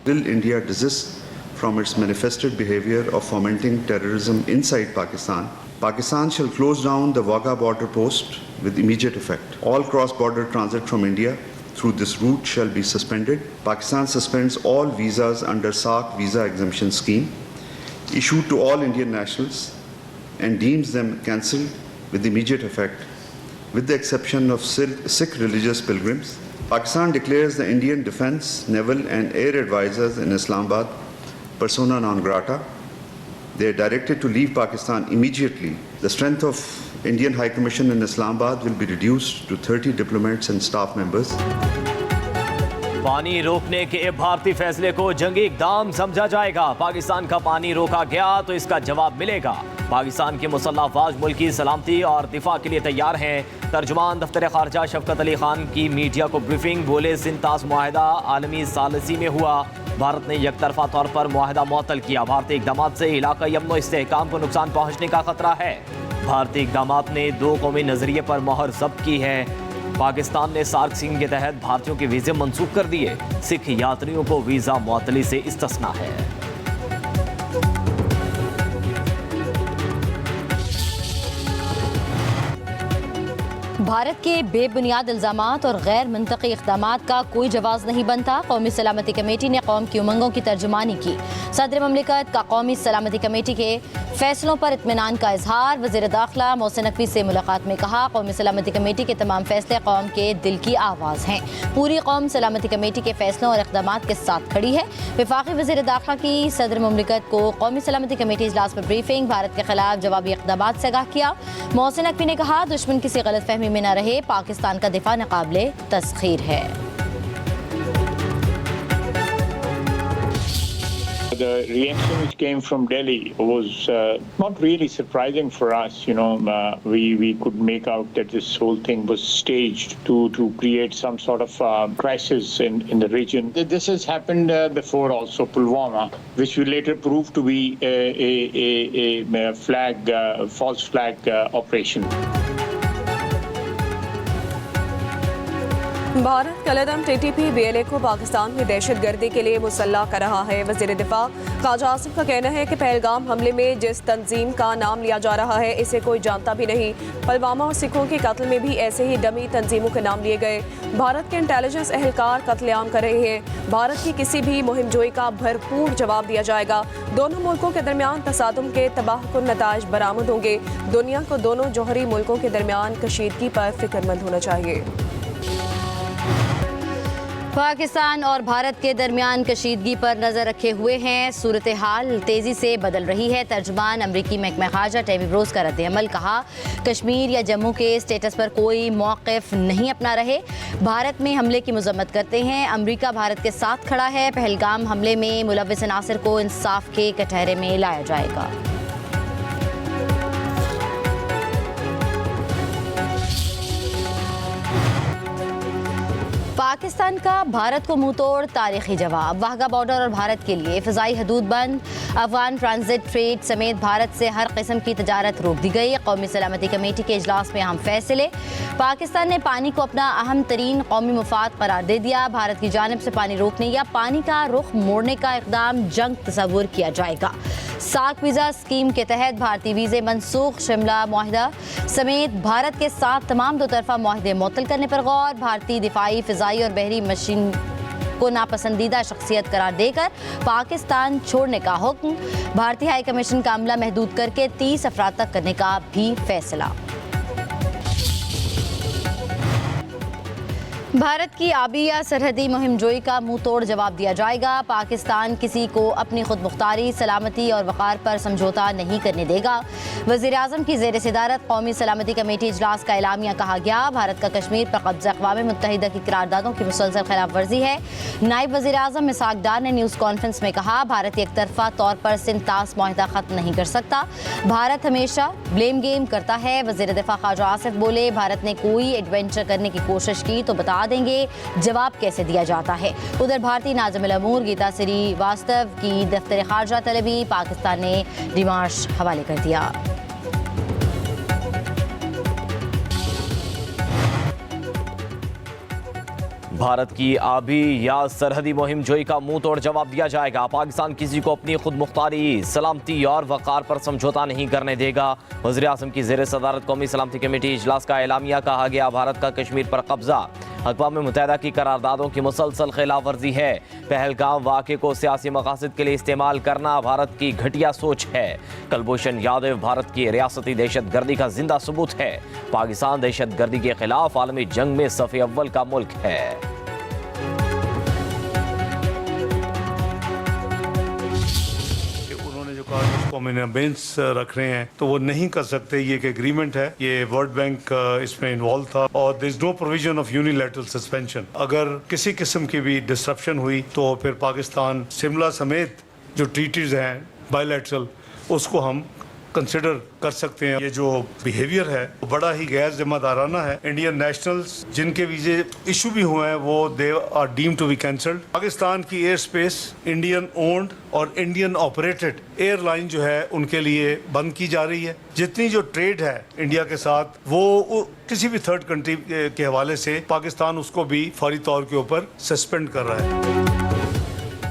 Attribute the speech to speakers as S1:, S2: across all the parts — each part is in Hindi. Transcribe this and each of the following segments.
S1: Will India desist from its manifested behavior of fomenting terrorism inside Pakistan, Pakistan shall close down the Wagah border post with immediate effect. All cross-border transit from India through this route shall be suspended. Pakistan suspends all visas under SAARC visa exemption scheme issued to all Indian nationals and deems them cancelled with immediate effect, with the exception of Sikh religious pilgrims. Pakistan declares the Indian defence, naval and air advisors in Islamabad persona non grata. They are directed to leave Pakistan immediately. The strength of Indian High Commission in Islamabad will be reduced to 30 diplomats and staff members.
S2: पानी रोकने के भारतीय फैसले को जंगी इक़दाम समझा जाएगा। पाकिस्तान का पानी रोका गया तो इसका जवाब मिलेगा। पाकिस्तान की मुसल्लह अफ़वाज मुल्क की सलामती और दिफा के लिए तैयार हैं। तर्जुमान दफ्तर ख़ारजा शफ़क़त अली ख़ान की मीडिया को ब्रीफिंग। बोले सिंतास मुआहदा आलमी सालसी में हुआ। भारत ने यकतरफा तौर पर मुआहदा मुअत्तल किया। भारतीय इक़दामात से इलाक़ाई अमन व इस्तेहकाम को नुकसान पहुँचने का खतरा है। भारतीय इक़दामात ने 2 कौमी नज़रिए पर मोहर ज़ब्त की है। पाकिस्तान ने सार्क स्कीम के तहत भारतीयों के वीज़े मनसूख कर दिए। सिख यात्रियों को वीज़ा मुअत्तली से इस्तिस्ना है।
S3: भारत के बेबुनियाद इल्ज़ामात और गैर मंतकी इक़दामात का कोई जवाब नहीं बनता। कौमी सलामती कमेटी ने कौम की उमंगों की तर्जुमानी की। सदर ममलिकत का कौमी सलामती कमेटी के फैसलों पर इत्मीनान का इजहार। वज़ीर दाखिला मोहसिन नकवी से मुलाकात में कहा, कौमी सलामती कमेटी के तमाम फैसले कौम के दिल की आवाज़ हैं। पूरी कौम सलामती कमेटी के फैसलों और इक़दामात के साथ खड़ी है। वफाकी वज़ीर दाखिला की सदर ममलिकत को कौमी सलामती कमेटी इजलास पर ब्रीफिंग। भारत के खिलाफ जवाबी इक़दामात से आगाह किया। मोहसिन नकवी ने कहा, दुश्मन किसी गलतफहमी में न रहे। पाकिस्तान का दिफा नाकाबिले तस्खीर है।
S4: The reaction which came from Delhi was not really surprising for us. We could make out that this whole thing was staged to create some sort of crisis in the region. This has happened before also, Pulwama, which will later prove to be a false flag operation.
S5: Bharat कलदम टीटीपी बीएलए को पाकिस्तान में दहशतगर्दी के लिए मुसल्लह कर रहा है। वज़ीर दिफा ख्वाजा आसिफ का कहना है कि पहलगाम हमले में जिस तंजीम का नाम लिया जा रहा है इसे कोई जानता भी नहीं। पुलवामा और सिखों के कत्ल में भी ऐसे ही डमी तंजीमों के नाम लिए गए। भारत के इंटेलिजेंस एहलकार कत्लेआम कर रहे हैं। भारत की किसी भी मुहिमजोई का भरपूर जवाब दिया जाएगा। दोनों मुल्कों के दरमियान तसादुम के तबाहकुन नताइज बरामद होंगे। दुनिया को दोनों जौहरी मुल्कों के दरमियान कशीदगी पर फिक्रमंद होना चाहिए।
S3: पाकिस्तान और भारत के दरमियान कशीदगी पर नज़र रखे हुए हैं। सूरत हाल तेज़ी से बदल रही है। तर्जुमान अमरीकी महकमा ख़ारजा टेमी ब्रोस का रद्द-ए-अमल। कहा, कश्मीर या जम्मू के स्टेटस पर कोई मौक़िफ़ नहीं अपना रहे। भारत में हमले की मज़म्मत करते हैं। अमरीका भारत के साथ खड़ा है। पहलगाम हमले में मुलव्विस अनासर को इंसाफ के कटहरे में लाया जाएगा। पाकिस्तान का भारत को मुंह तोड़ तारीखी जवाब। वाघा बॉर्डर और भारत के लिए फ़िज़ाई हदूद बंद। अफगान ट्रांजिट ट्रेड समेत भारत से हर किस्म की तजारत रोक दी गई। कौमी सलामती कमेटी के इजलास में अहम फैसले। पाकिस्तान ने पानी को अपना अहम तरीन कौमी मुफाद करार दे दिया। भारत की जानिब से पानी रोकने या पानी का रुख मोड़ने का इक़दाम जंग तस्वुर किया जाएगा। सार्क वीज़ा स्कीम के तहत भारतीय वीज़े मनसूख। शिमला मुआहदा समेत भारत के साथ तमाम दो तरफा मुआहदे मुअत्तल करने पर गौर। भारतीय दिफाई, फ़िज़ाई और बहरी मशीन को नापसंदीदा शख्सियत करार देकर पाकिस्तान छोड़ने का हुक्म। भारतीय हाई कमीशन का अमला महदूद करके 30 अफराद तक करने का भी फैसला। भारत की आबी या सरहदी मुहिमजोई का मुंह तोड़ जवाब दिया जाएगा। पाकिस्तान किसी को अपनी खुद मुख्तारी, सलामती और वक़ार पर समझौता नहीं करने देगा। वज़ीर आज़म की ज़ेर सदारत कौमी सलामती कमेटी इजलास का एलामिया। कहा गया, भारत का कश्मीर पर कब्ज़ा अक़वाम मुत्तहिदा की करारदादों की मुसलसल खिलाफ वर्जी है। नायब वज़ीर आज़म इसहाक डार ने न्यूज़ कॉन्फ्रेंस में कहा, भारत एक तरफा तौर पर सिंतास मुआहदा ख़त्म नहीं कर सकता। भारत हमेशा ब्लेम गेम करता है। वज़ीर दिफा ख्वाजा आसिफ बोले, भारत ने कोई एडवेंचर करने की कोशिश की तो बता देंगे जवाब कैसे दिया जाता है। उधर भारतीय नाज़िम अल-अमूर गीता श्रीवास्तव की दफ्तर खारजा तलबी पाकिस्तान ने डिमार्श हवाले कर दिया।
S2: भारत की आबी या सरहदी मुहिम जोई का मुंह तोड़ जवाब दिया जाएगा। पाकिस्तान किसी को अपनी खुद मुख्तारी, सलामती और वक़ार पर समझौता नहीं करने देगा। वज़ीर आज़म की ज़ेर सदारत कौमी सलामती कमेटी इजलास का एलामिया। कहा गया भारत का कश्मीर पर कब्जा अक़वाम मुत्तहिदा की करारदादों की मुसलसल खिलाफ वर्जी है। पहलगाम वाक़े को सियासी मकासद के लिए इस्तेमाल करना भारत की घटिया सोच है। कुलभूषण यादव भारत की रियासती दहशत गर्दी का जिंदा सबूत है। पाकिस्तान दहशत गर्दी के खिलाफ आलमी जंग में सफ़े अव्वल का मुल्क है।
S6: इसको अमेंडमेंट्स रख रहे हैं तो वो नहीं कर सकते। ये एक एग्रीमेंट है, ये वर्ल्ड बैंक इसमें इन्वॉल्व था और there is no provision of unilateral suspension. अगर किसी किस्म की भी डिस्ट्रप्शन हुई तो फिर पाकिस्तान शिमला समेत जो ट्रीटीज हैं बायलैटरल उसको हम कंसिडर कर सकते हैं। ये जो बिहेवियर है वो बड़ा ही गैर जिम्मेदाराना है। इंडियन नेशनल्स जिनके वीजे इशू भी हुए हैं वो they are deemed to be cancelled. Pakistan की एयर स्पेस इंडियन ओन्ड और इंडियन ऑपरेटेड एयरलाइन जो है उनके लिए बंद की जा रही है। जितनी जो ट्रेड है इंडिया के साथ वो किसी भी थर्ड कंट्री के हवाले से पाकिस्तान उसको भी फौरी तौर के ऊपर सस्पेंड कर रहा है।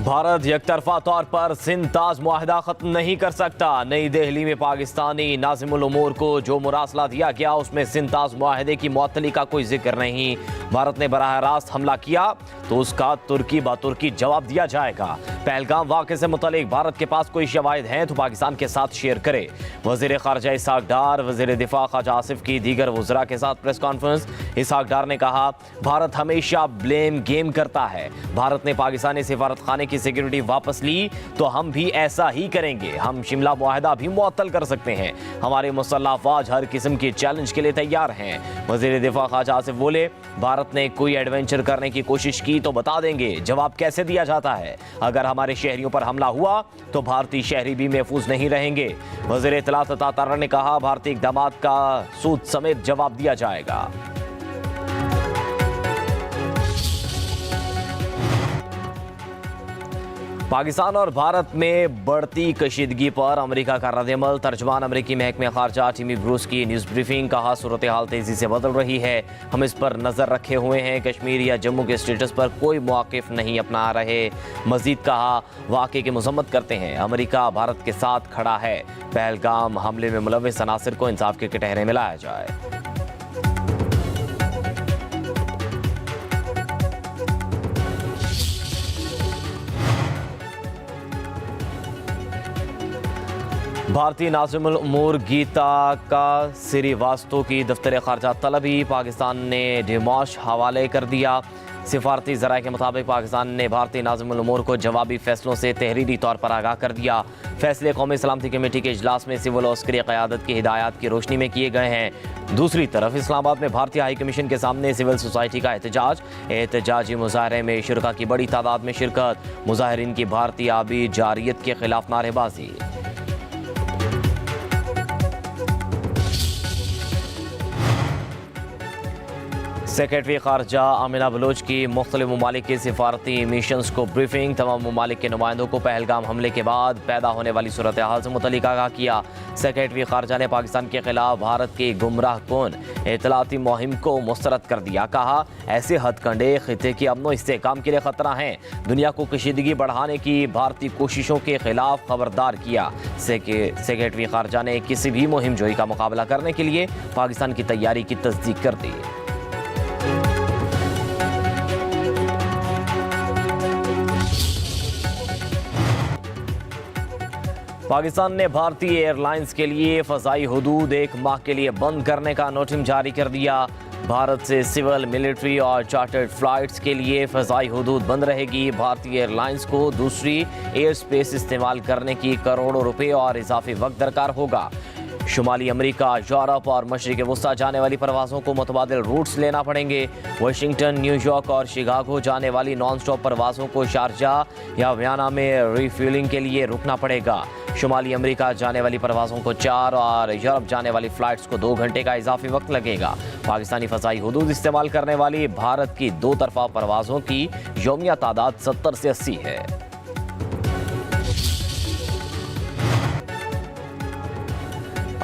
S2: भारत यकतरफा तौर पर सिंध ताज मुआहदा खत्म नहीं कर सकता। नई दिल्ली में पाकिस्तानी नाज़िमुल उमूर को जो मुरासला दिया गया उसमें सिंध ताज मुआहदे की मुअत्तली का कोई जिक्र नहीं। भारत ने बराह रास्त हमला किया तो उसका तुर्की बातुर्की जवाब दिया जाएगा। पहलगाम वाक़े से मुतालिक भारत के पास कोई शवाहिद हैं तो पाकिस्तान के साथ शेयर करे। वज़ीर ख़ारजा इसहाक डार, वज़ीर दिफा ख्वाजा आसिफ की दीगर वज़रा के साथ प्रेस कॉन्फ्रेंस। इसहाक डार ने कहा भारत हमेशा ब्लेम गेम करता है। भारत ने पाकिस्तानी सिफारत खाने की सिक्योरिटी वापस ली तो हम भी ऐसा ही करेंगे। हम शिमला मुआहदा भी मुअत्तल कर सकते हैं। हमारे मुसल्लह अफवाज हर किस्म के चैलेंज के लिए तैयार हैं। वज़ीर दिफा ख्वाजा आसिफ बोले भारत ने कोई एडवेंचर करने की कोशिश की तो बता देंगे जवाब कैसे दिया जाता है। अगर हमारे शहरियों पर हमला हुआ तो भारतीय शहरी भी महफूज नहीं रहेंगे। वज़ीर इत्तलात अता तारा ने कहा भारतीय इक़दामात का सूद समेत जवाब दिया जाएगा। पाकिस्तान और भारत में बढ़ती कशीदगी पर अमेरिका का रद्द-ए-अमल। तर्जुमान अमेरिकी महकमे खारजा टिमी ब्रूस की न्यूज़ ब्रीफिंग। कहा सूरत हाल तेज़ी से बदल रही है, हम इस पर नज़र रखे हुए हैं। कश्मीर या जम्मू के स्टेटस पर कोई मौक़िफ़ नहीं अपना रहे। मज़ीद कहा वाक़े की मज़म्मत करते हैं, अमेरिका भारत के साथ खड़ा है। पहलगाम हमले में मुलव्विस अनासिर को इंसाफ के कटहरे में लाया जाए। भारतीय नाज़िमुल उमूर गीता का श्रीवास्तव की दफ्तर खारजा तलबी पाकिस्तान ने डिमाश हवाले कर दिया। सिफारती ज़राए के मुताबिक पाकिस्तान ने भारतीय नाज़िमुल उमूर को जवाबी फैसलों से तहरीरी तौर पर आगाह कर दिया। फैसले कौमी सलामती कमेटी के इजलास में सिविल और अस्करी क़यादत की हिदायत की रोशनी में किए गए हैं। दूसरी तरफ इस्लामाबाद में भारतीय हाई कमीशन के सामने सिविल सोसाइटी का एहतजाजी मुजाहरे में शुरका की बड़ी तादाद में शिरकत। मुजाहिरीन की भारतीय आबी जारियत के खिलाफ नारेबाजी। सेक्रेटरी खारजा आमिना बलोच की मुख्तलिफ ममालिक के सिफारती मिशंस को ब्रीफिंग। तमाम ममालिक के नुमाइंदों को पहलगाम हमले के बाद पैदा होने वाली सूरत हाल से मुतल्लिक आगाह किया। सेक्रेटरी खारजा ने पाकिस्तान के खिलाफ भारत की गुमराह कौन इतलाती मुहिम को मुस्तरद कर दिया। कहा ऐसे हथकंडे खिते की अमन व इस्तेहकाम के लिए खतरा हैं। दुनिया को कशीदगी बढ़ाने की भारतीय कोशिशों के खिलाफ खबरदार किया। सेक्रेटरी खारजा ने किसी भी मुहिम जोई का मुकाबला करने के लिए पाकिस्तान की तैयारी की तस्दीक कर दी। पाकिस्तान ने भारतीय एयरलाइंस के लिए फ़ज़ाई हुदूद 1 माह के लिए बंद करने का नोटिस जारी कर दिया। भारत से सिविल, मिलिट्री और चार्टर्ड फ़्लाइट्स के लिए फ़ज़ाई हुदूद बंद रहेगी। भारतीय एयरलाइंस को दूसरी एयर स्पेस इस्तेमाल करने की करोड़ों रुपए और इजाफी वक्त दरकार होगा। शुमाली अमेरिका, यूरोप और मशरिक़ वस्ता जाने वाली परवाज़ों को मुतबादिल रूट्स लेना पड़ेंगे। वाशिंगटन, न्यूयॉर्क और शिकागो जाने वाली नॉन स्टॉप परवाज़ों को शारजा या वियना में रिफ्यूलिंग के लिए रुकना पड़ेगा। शुमाली अमेरिका जाने वाली परवाज़ों को 4 और यूरोप जाने वाली फ़्लाइट्स को 2 घंटे का इजाफी वक्त लगेगा। पाकिस्तानी फ़ज़ाई हुदूद इस्तेमाल करने वाली भारत की 2 तरफ़ा परवाज़ों की यौमिया तादाद 70 से 80 है।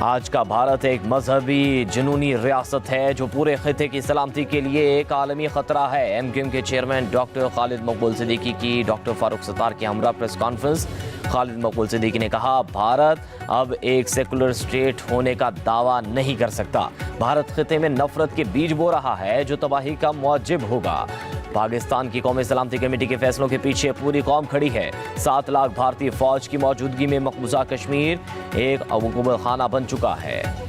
S2: आज का भारत एक मजहबी जुनूनी रियासत है जो पूरे खिते की सलामती के लिए एक आलमी खतरा है। एमक्यूएम के चेयरमैन डॉक्टर खालिद मकबूल सिद्दीकी की डॉक्टर फारूक सत्तार के हमरा प्रेस कॉन्फ्रेंस। खालिद मकबूल सिद्दीकी ने कहा, भारत अब एक सेकुलर स्टेट होने का दावा नहीं कर सकता। भारत खिते में नफरत के बीज बो रहा है जो तबाही का मौजिब होगा। पाकिस्तान की कौमी सलामती कमेटी के फैसलों के पीछे पूरी कौम खड़ी है। 7 लाख भारतीय फौज की मौजूदगी में मकबूजा कश्मीर एक हुकूमत खाना बन चुका है।